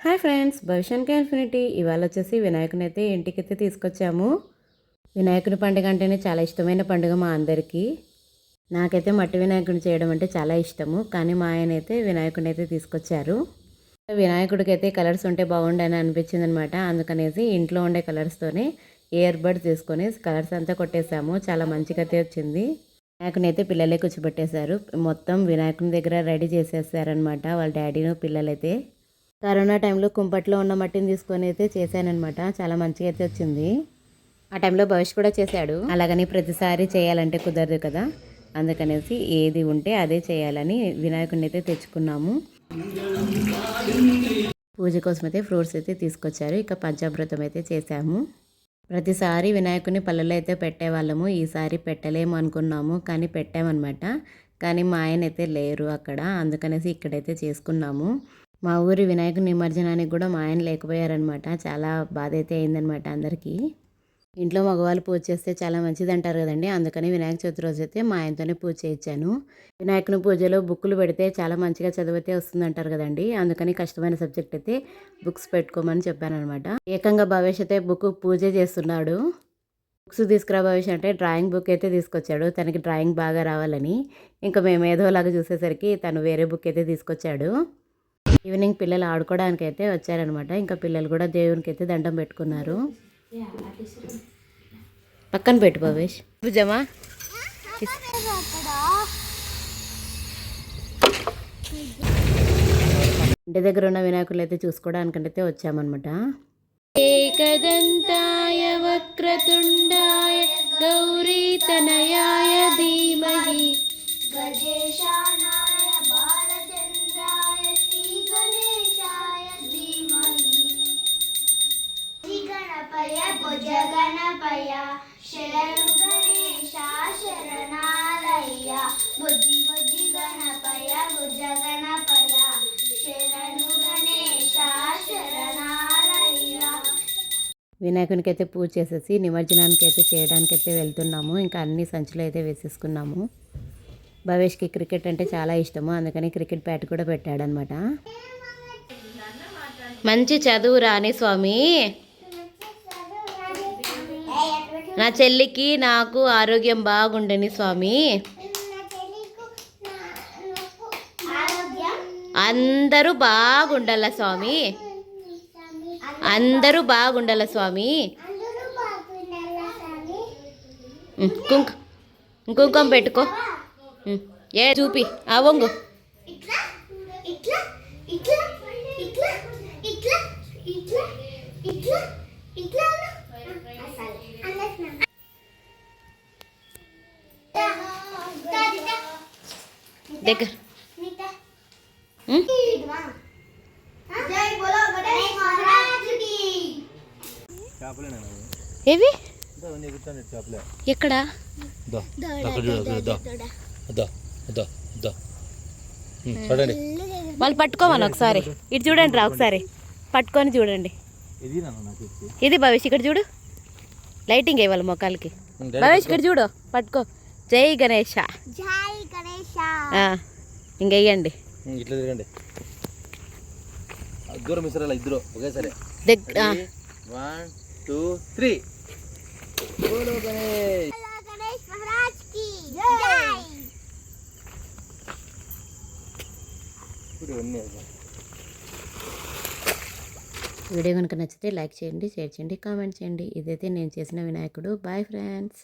Hi friends, భవిష్యానికి infinity. ఇవాళ వచ్చేసి వినాయకుని అయితే ఇంటికైతే తీసుకొచ్చాము. వినాయకుని పండుగ అంటేనే చాలా ఇష్టమైన పండుగ మా అందరికీ. నాకైతే మట్టి వినాయకుని చేయడం అంటే చాలా ఇష్టము. కానీ మా ఆయన అయితే వినాయకుని అయితే తీసుకొచ్చారు. వినాయకుడికి అయితే కలర్స్ ఉంటే బాగుండని అనిపించింది అనమాట. అందుకనేసి ఇంట్లో ఉండే కలర్స్తోనే ఇయర్ బడ్ తీసుకొని కలర్స్ అంతా కొట్టేసాము. చాలా మంచిగా అయితే వచ్చింది. వినాయకుని అయితే పిల్లలే కూర్చోబెట్టేశారు. మొత్తం వినాయకుని దగ్గర రెడీ చేసేసారనమాట వాళ్ళ డాడీను పిల్లలైతే. కరోనా టైంలో కుంపట్లో ఉన్న మట్టిని తీసుకొని అయితే చేశానమాట. చాలా మంచిగా అయితే వచ్చింది. ఆ టైంలో భవిష్ కూడా చేశాడు. అలాగని ప్రతిసారి చేయాలంటే కుదరదు కదా, అందుకనేసి ఏది ఉంటే అదే చేయాలని వినాయకుడిని అయితే తెచ్చుకున్నాము. పూజ కోసం అయితే ఫ్రూట్స్ అయితే తీసుకొచ్చారు. ఇక పంచామృతం అయితే చేశాము. ప్రతిసారి వినాయకుని పళ్ళలో అయితే పెట్టేవాళ్ళము. ఈసారి పెట్టలేము అనుకున్నాము, కానీ పెట్టామన్నమాట. కానీ మా ఆయన అయితే లేరు అక్కడ, అందుకనేసి ఇక్కడైతే చేసుకున్నాము. మా ఊరి వినాయకుని నిమజ్జనానికి కూడా మా ఆయన లేకపోయారనమాట. చాలా బాధ అయితే అయిందనమాట అందరికీ. ఇంట్లో మగవాళ్ళు పూజ చేస్తే చాలా మంచిది అంటారు కదండి, అందుకని వినాయక చవితి రోజు అయితే మా ఆయనతోనే పూజ చేయించాను. వినాయకుని పూజలో బుక్కులు పెడితే చాలా మంచిగా చదివితే వస్తుందంటారు కదండి, అందుకని కష్టమైన సబ్జెక్ట్ అయితే బుక్స్ పెట్టుకోమని చెప్పానమాట. ఏకంగా భవేష్ అయితే బుక్ పూజ చేస్తున్నాడు. బుక్స్ తీసుకురా భవేష్ అంటే డ్రాయింగ్ బుక్ అయితే తీసుకొచ్చాడు. తనకి డ్రాయింగ్ బాగా రావాలని. ఇంకా మేము ఏదోలాగా చూసేసరికి తను వేరే బుక్ అయితే తీసుకొచ్చాడు. ఈవినింగ్ పిల్లలు ఆడుకోవడానికి అయితే వచ్చారనమాట. ఇంకా పిల్లలు కూడా దేవునికి అయితే దండం పెట్టుకున్నారు. పక్కన పెట్టు భవేష్. భుజమా ఇంటి దగ్గర ఉన్న వినాయకులు అయితే చూసుకోవడానికైతే వచ్చామన్నమాట. ఏకదంతాయ వక్రతుండాయ గౌరీ తనయాయ ధీమహి గజేశానాయ బాలచంద్రాయ శ్రీ గణేశాయ ధీమహి శ్రీ గణపయ భుజ గణపయ శరణు గణేశ శరణాలయ భుజి భుజి గణపయ భుజ గణపయ శరణు గణేశ శరణాలయ. వినాయకునికి అయితే పూజ చేసేసి నిమజ్జనానికి అయితే చేయడానికైతే వెళ్తున్నాము. ఇంకా అన్ని సంచులు అయితే వేసేసుకున్నాము. భవేష్కి క్రికెట్ అంటే చాలా ఇష్టము, అందుకని క్రికెట్ బ్యాట్ కూడా పెట్టాడనమాట. మంచి చదువు రాని స్వామి, నా చెల్లికి నాకు ఆరోగ్యం బాగుండని స్వామి, అందరూ బాగుండాల స్వామి, అందరూ బాగుండాల స్వామి. కుంకుమ పెట్టుకో. ఏ చూపి ఆ వంగు. దగ్గర ఏవి ఎక్కడ వాళ్ళు పట్టుకోమని ఒకసారి ఇటు చూడండి రా, ఒకసారి పట్టుకొని చూడండి. ఇది భవిష్ ఇక్కడ చూడు, లైటింగ్ వేయాలి మొక్కలకి. భవిష్ ఇక్కడ చూడు, పట్టుకో. జై గణేష, జై గణేష. ఇంకెయ్యండి ఇట్లా తిరగండి. దూరం ఇస్తారా ఇద్దరు ఒకేసారి. 1 2 3. బోలో గణేష్. గణేష్ మహారాజ్ కి జై. వీడియో కనుక నచ్చితే లైక్ చేయండి, షేర్ చేయండి, కామెంట్ చేయండి. ఇదైతే నేను చేసిన వినాయకుడు. Bye friends.